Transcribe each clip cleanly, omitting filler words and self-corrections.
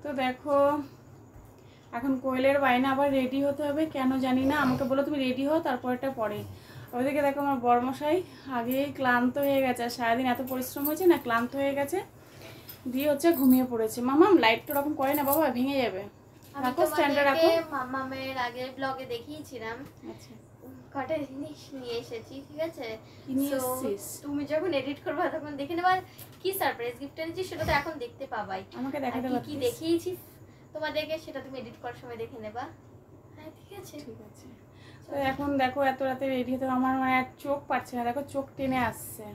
তো দেখো এখন কোয়েলের বায়না আবার রেডি হতে হবে, কেন জানি না। আমাকে বলো তুমি রেডি হও, তারপরটা পরে। ওইদিকে দেখো আমার বড়মশাই আগেই ক্লান্ত হয়ে গেছে, আর সারাদিন এত পরিশ্রম হয়েছে না, ক্লান্ত হয়ে গেছে, দিয়ে হচ্ছে ঘুমিয়ে পড়েছে। মামাম লাইট তো রকম করে না বাবা, ভেঙে যাবে। রাখো স্ট্যান্ডে রাখো। মামামের আগের ব্লগে দেখিয়েছিলাম আচ্ছা কটা জিনিস নিয়ে এসেছি, ঠিক আছে? কি নিয়ে এসেছিস? তুমি যখন এডিট করবে তখন দেখে নেবা কি সারপ্রাইজ গিফট এনেছি, সেটা তো এখন দেখতে পাবাই। আমাকে দেখাতে পারছিস কি দেখিয়েছি তোমাদেরকে সেটা তুমি এডিট করার সময় দেখে নেবা। হ্যাঁ ঠিক আছে ঠিক আছে। তো এখন দেখো এত রাতে রেডি হতে আমার মানে আর চোখ পাচ্ছে না, দেখো চোখ টেনে আসছে।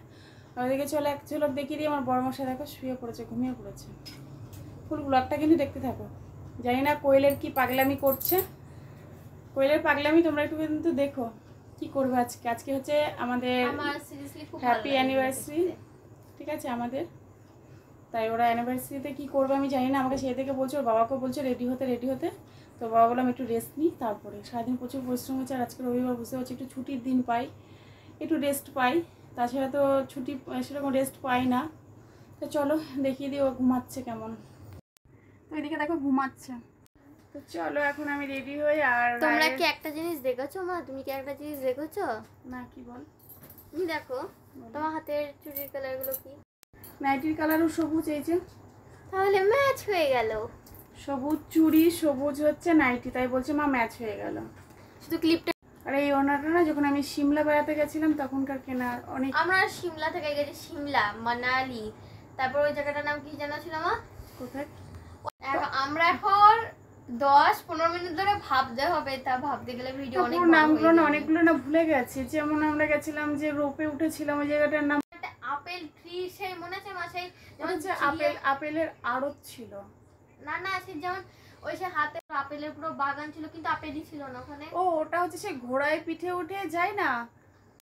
ওইদিকে চলে এক ঝলক দেখিয়ে দিয়ে আমার বড়মশাই দেখো শুয়ে পড়েছে, ঘুমিয়ে পড়েছে। ফুল ব্লগটা কিন্তু দেখতে থাকো। জানি না কোয়েলের কি পাগলামি করছে, কোয়েলের পাগলামি তোমরা একটু কিন্তু দেখো কি করবে আজকে। আজকে হচ্ছে আমাদের হ্যাপি অ্যানিভার্সারি, ঠিক আছে আমাদের। তাই ওরা অ্যানিভার্সারিতে কী করবে আমি জানি না, আমাকে সেই থেকে বলছে, ওর বাবাকেও বলছে রেডি হতে। তো বাবা বললাম একটু রেস্ট নিই, তারপরে সারাদিন প্রচুর পরিশ্রম হয়েছে। আর আজকে রবিবার বুঝতে পারছি, একটু ছুটির দিন পাই, একটু রেস্ট পাই, তাছাড়া তো ছুটি সেরকম রেস্ট পাই না। তো চলো দেখিয়ে দিই ও ঘুমাচ্ছে কেমন। তো এদিকে দেখো ঘুমাচ্ছে। তো চলো এখন আমি রেডি হই। আর তোমরা কি একটা জিনিস দেখেছো মা? তুমি কি একটা জিনিস দেখেছো? না কি বল? তুমি দেখো তোমার হাতের চুড়ির কালারগুলো কি? নাইটির কালারও সবুজ, এই যে তাহলে ম্যাচ হয়ে গেল। সবুজ চুড়ি, সবুজ হচ্ছে নাইটি, তাই বলছে মা ম্যাচ হয়ে গেল। শুধু ক্লিপটা। আর এই ওনাটা না, যখন আমি সিমলা বেড়াতে গেছিলাম তখনকার কেনা অনেক। আমরা সিমলা থেকে গেছি, সিমলা মানালি, তারপর ওই জায়গাটার নাম কি জানা ছিল মা? কোথায়? আমরা এখন 10-15 মিনিট ধরে ভাবতে হবে, তা ভাবতে গেলে ভিডিও অনেক বড় নামগুলো না অনেকগুলো না ভুলে গেছি। যেমন আমরা গেছিলাম যে রোপে উঠেছিলাম, ওই জায়গাটার নাম একটা আপেল ট্রি, সেই মনে আছে মা? সেই হচ্ছে আপেলের আড়ত ছিল না সেই যেমন ওই সে হাতে আপেলের পুরো বাগান ছিল, কিন্তু আপেলই ছিল না ওখানে। ও ওটা হচ্ছে সেই ঘোড়ায় পিঠে উঠে যায় না,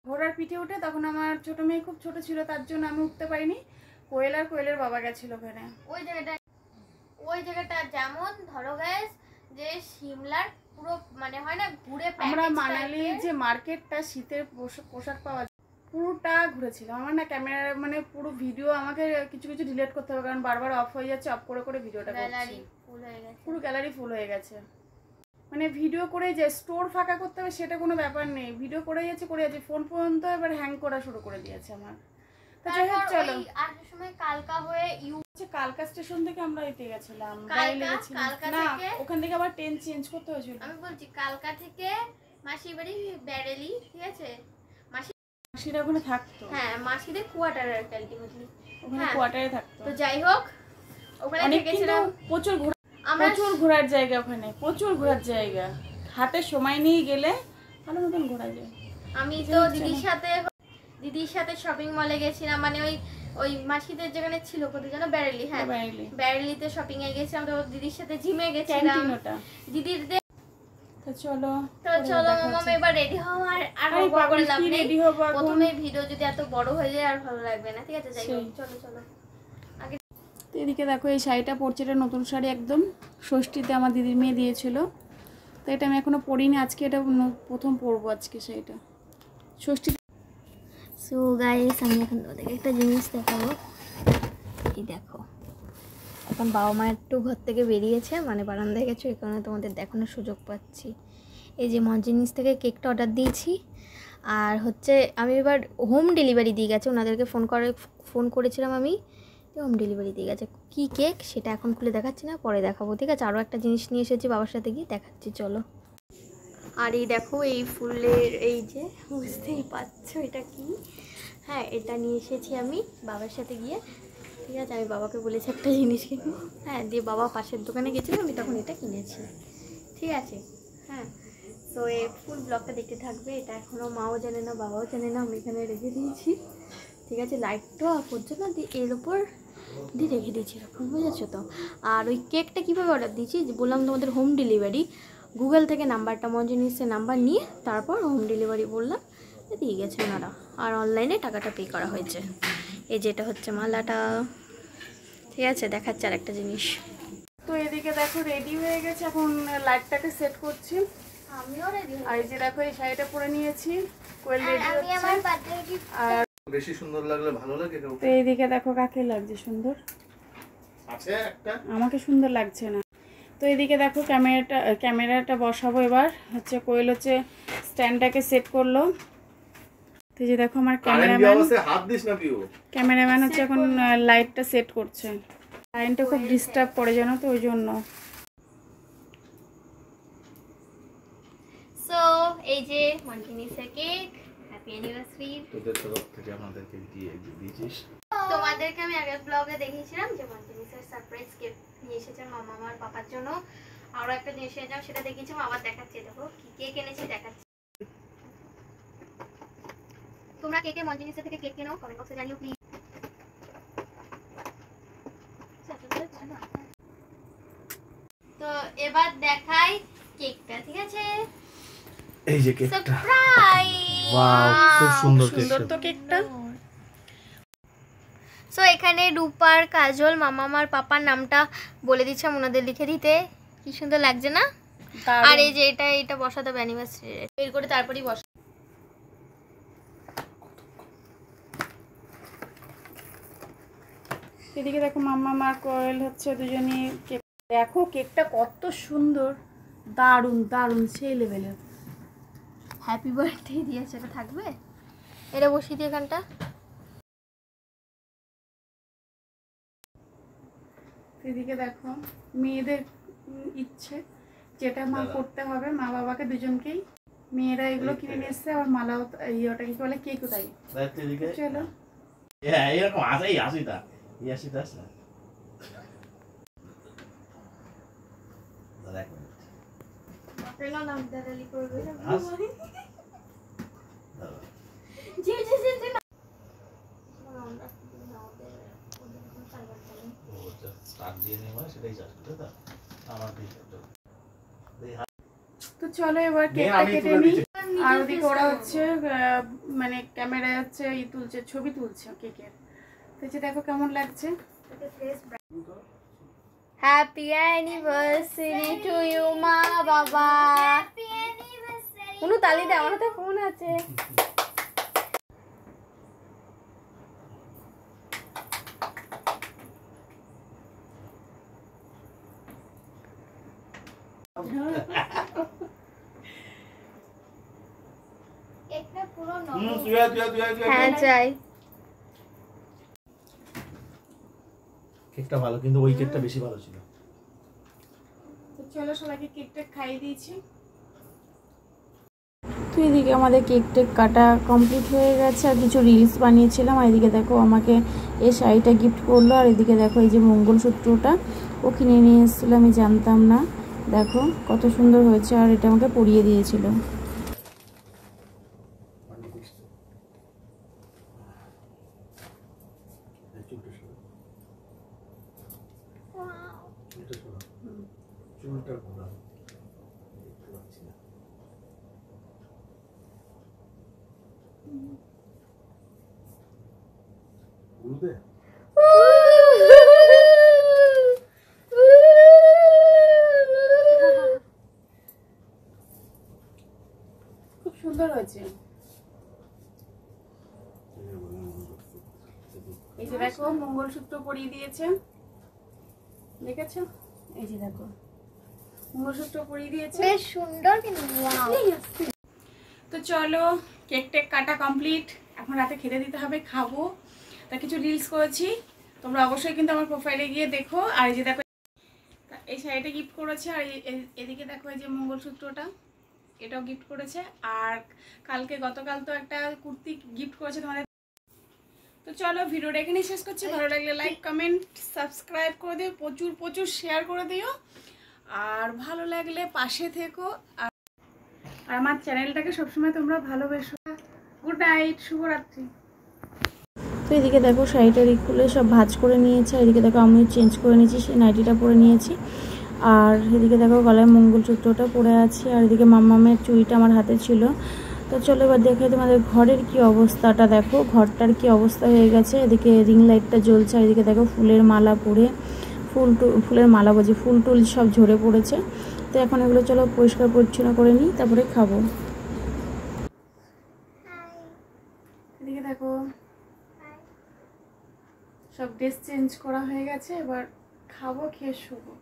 ঘোড়ার পিঠে উঠে। তখন আমার ছোট মেয়ে খুব ছোট ছিল, তার জন্য আমি উঠতে পারিনি। কোয়েলের বাবা গেছিল ওখানে। ওই জায়গাটা যেমন ধরো গাইস, যে সিমলার পুরো মানে হয় না ঘুরে আমরা মানালির যে মার্কেটটা শীতের পোশাক পাওয়া যায় পুরোটা ঘুরেছিলাম। আমার না ক্যামেরা মানে পুরো ভিডিও আমাকে কিছু কিছু ডিলিট করতে হবে, কারণ বারবার অফ হয়ে যাচ্ছে, অফ করে ভিডিওটা করছি। পুরো গ্যালারি ফুল হয়ে গেছে। মানে ভিডিও করে যে স্টোর ফাঁকা করতে হবে সেটা কোনো ব্যাপার নেই, ভিডিও করে যাচ্ছে ফোন পর্যন্ত এবার হ্যাং করা শুরু করে দিয়েছে আমার। চলো আসার সময় কালকা হয়ে কালকা স্টেশন থেকে আমরা এতে গেছিলাম, না ওখান থেকে আবার ট্রেন চেঞ্জ করতে হয়েছিল। আমি বলছি কালকা থেকে মাসির বাড়ি বেরেলি, ঠিক আছে? মাসিরা ওখানে থাকতো। হ্যাঁ মাসিদের কোয়ার্টারে আলটিমেটলি ওখানে কোয়ার্টারে থাকতো। তো যাই হোক ওখানে থেকেছিলাম। প্রচুর ঘোরার জায়গা, ওখানে প্রচুর ঘোরার জায়গা, হাতে সময় নিয়ে গেলে ভালো মতন ঘোরা যায়। আমি তো দিদির সাথে শপিং মলে গেছিলাম, মানে ওই মাসিদের যেখানে ছিল কোথায় যেন, বেরেলি। হ্যাঁ বেরেলিতে শপিং এ গেছিলাম, তো দিদির সাথে জিমে গেছিলাম দিদির। তো চলো মামা এবার রেডি হও। আর করে লাভ নেই, প্রথমে ভিডিও যদি এত বড় হয়ে যায় আর ভালো লাগবে না, ঠিক আছে? যাই হোক চলো আগে। এদিকে দেখো এই শাড়িটা পরছে, এটা নতুন শাড়ি একদম, ষষ্ঠীতে আমার দিদির মেয়ে দিয়েছিল। তো এটা আমি এখনো পরিনি, আজকে এটা প্রথম পরবো আজকে শাড়িটা ষষ্ঠী। সো গাইস আমি এখন তোমাদেরকে একটা জিনিস দেখাবো। এই দেখো, এখন বাবা মা একটু ঘর থেকে বেরিয়েছে, মানে বারান্দায় গেছে, এই কারণে তোমাদের দেখানোর সুযোগ পাচ্ছি। এই যে মঞ্জিনিস থেকে কেকটা অর্ডার দিয়েছি, আর হচ্ছে আমি এবার হোম ডেলিভারি দিয়ে গেছে, ওনাদেরকে ফোন করেছিলাম আমি, হোম ডেলিভারি দিয়ে গেছে। কী কেক সেটা এখন খুলে দেখাচ্ছি না, পরে দেখাবো, ঠিক আছে? আরও একটা জিনিস নিয়ে এসেছি, বাবার সাথে গিয়ে দেখাচ্ছি, চলো। আর এই দেখো এই ফুলের, এই যে বুঝতেই পারছো এটা কি। হ্যাঁ এটা নিয়ে এসেছি আমি বাবার সাথে গিয়ে, ঠিক আছে? আমি বাবাকে বলেছি একটা জিনিস কিনবো, হ্যাঁ, দিয়ে বাবা পাশের দোকানে গেছিলো, আমি তখন এটা কিনেছি, ঠিক আছে? হ্যাঁ তো এই ফুল ব্লগটা দেখতে থাকবে। এটা এখনও মাও জানে না, বাবাও জানে না, আমি এখানে রেখে দিয়েছি, ঠিক আছে? লাইটটা করছো না, দিয়ে এর ওপর দিয়ে রেখে দিয়েছি এরকম, বুঝেছো তো? আর ওই কেকটা কীভাবে অর্ডার দিয়েছি, বললাম তোমাদের হোম ডেলিভারি, গুগল থেকে নাম্বারটা মঞ্জিনিসের নাম্বার নিয়ে তারপর হোম ডেলিভারি বললাম, দিয়ে গেছে ওনারা, আর অনলাইনে টাকাটা পে করা হয়েছে। এই যেটা হচ্ছে মালাটা, ঠিক আছে? দেখাচ্ছে আর একটা জিনিস। তো এদিকে দেখো রেডি হয়ে গেছে, এখন লাইটটাকে সেট করছি। আমিও রেডি। আর এই যে দেখো এই শাড়িটা পরে নিয়েছি, কোয়েল রেডি আমি আমার বার্থডে গিফট আর বেশি সুন্দর লাগলে ভালো লাগে। তো এইদিকে দেখো কাকে লাগছে সুন্দর, আছে একটা আমাকে সুন্দর লাগছে না। তো এদিকে দেখো ক্যামেরাটা বসাবো এবার। হচ্ছে কোয়েল হচ্ছে স্ট্যান্ডটাকে সেট করলো। তো এই যে দেখো আমার ক্যামেরাম্যান হচ্ছে এখন লাইটটা সেট করছে। লাইনটা খুব ডিস্টার্ব করে জানো তো, ওই জন্য। সো এই যে মন্টিনিসের কেক, হ্যাপি অ্যানিভার্সারি। তোদের তরফ থেকে আমাদেরকে দিয়েছিস। তোমাদেরকে আমি আগের ব্লগে দেখিয়েছিলাম যে মন্টিনিসের সারপ্রাইজ কেক নিয়ে এসেছে মামা আমার পাপার জন্য। আরো একটা জিনিস এনেছিলাম, সেটা দেখিয়েছি, আবার দেখাচ্ছি। দেখো কি কেক এনেছি, দেখাচ্ছি। তোমরা কে কে মন্টিনিসের থেকে কেক কেনো কমেন্ট বক্সে জানিও প্লিজ। তো এবার দেখাই কেকটা, ঠিক আছে? এই যে কেকটা, সারপ্রাইজ! ওয়াও, খুব সুন্দর সুন্দর কেকটা। তো কেকটা। সো এখানে রূপার, কাজল, মামা আমার পাপার নামটা বলে দিচ্ছিলাম ওনাদের লিখে দিতে। কি সুন্দর লাগছে না? আর এই যে এটা বসাতে হবে অ্যানিভার্সারি বের করে, তারপরেই বসা। এদিকে দেখো মাম্মা মার কোয়েল হচ্ছে দুজনই কেক। দেখো কেকটা কত সুন্দর, দারুণ দারুণ, সেই লেভেলের। হ্যাপি বার্থডে দিয়েছে, এটা থাকবে, এটা বসিয়ে দিয়ে এখানটা। এদিকে দেখো মেয়েদের ইচ্ছে যেটা মা করতে হবে, মা বাবাকে দুজনকেই। মেয়েরা এগুলো কিনে নিয়ে এসছে, আবার মালাও ওটা কি বলে, কেকও তাই। চলো এরকম আছে, এই আসিটা আছে। তো চলো এবার কেকটা কেটে নিই। আর ওদিকে ওরা হচ্ছে মানে ক্যামেরায় হচ্ছে তুলছে, ছবি তুলছে কেকের। তো যে দেখো কেমন লাগছে। হ্যাপি অ্যানিভার্সারি টু ইউ মা বাবা। কোনো তালি দে, আমার হাতে ফোন আছে। হ্যাঁ চাই। কেকটা ভালো, কিন্তু ওই কেকটা বেশি ভালো ছিল। তো চলো সবাইকে কেকটা খাইয়ে দিয়েছি। তো এদিকে আমাদের কেক টেক কাটা কমপ্লিট হয়ে গেছে, আর কিছু রিলস বানিয়েছিলাম। আর এদিকে দেখো আমাকে এই শাড়িটা গিফট করলো। আর এদিকে দেখো এই যে মঙ্গলসূত্রটা ও কিনে নিয়ে এসেছিলো, আমি জানতাম না। দেখো কত সুন্দর হয়েছে, আর এটা আমাকে পরিয়ে দিয়েছিল। চুলটা ঘোরা দেখতে পাচ্ছি না। গুরুদেব খুব সুন্দর হয়েছে। এই যে দেখো মঙ্গলসূত্র পরিয়ে দিয়েছে, দেখেছো? এই যে দেখো মঙ্গলসূত্র পরিয়ে দিয়েছে, বেশ সুন্দর কিন্তু। তো চলো কেক টেক কাটা কমপ্লিট, এখন রাতে খেতে দিতে হবে, খাবো। তা কিছু রিলস করেছি, তোমরা অবশ্যই কিন্তু আমার প্রোফাইলে গিয়ে দেখো। আর এই যে দেখো এই শাড়িটা গিফট করেছে, আর এদিকে দেখো এই যে মঙ্গলসূত্রটা, এটাও গিফট করেছে। আর গতকাল তো একটা কুর্তি গিফট করেছে তোমাদের। তো চলো ভিডিওটা এখানেই শেষ করছি। ভালো লাগলে লাইক কমেন্ট সাবস্ক্রাইব করে দিও, প্রচুর প্রচুর শেয়ার করে দিও, আর ভালো লাগলে পাশে থেকো। আর আমার চ্যানেলটাকে সবসময় তোমরা ভালোবেসো। গুড নাইট, শুভরাত্রি। তো এদিকে দেখো শাড়িটা খুলে সব ভাঁজ করে নিয়েছে। এদিকে দেখো আমিও চেঞ্জ করে নিয়েছি, সেই নাইটিটা পরে নিয়েছি। আর এদিকে দেখো গলায় মঙ্গলসূত্রটা পরে আছে। আর এদিকে মাম্মামের চুড়িটা আমার হাতে ছিল। তো চলো এবার দেখে তোমাদের ঘরের কি অবস্থাটা, দেখো ঘরটার কি অবস্থা হয়ে গেছে। এদিকে রিং লাইটটা জ্বলছে, আর এদিকে দেখো ফুলের মালা পরে ফুলের মালা বলছি, ফুল টুল সব ঝরে পড়েছে। তো এখন এগুলো চলো পরিষ্কার পরিচ্ছন্ন করে নিই, তারপরে খাবো। এদিকে দেখো সব ড্রেস চেঞ্জ করা হয়ে গেছে, এবার খাবো, খেয়ে শুবো।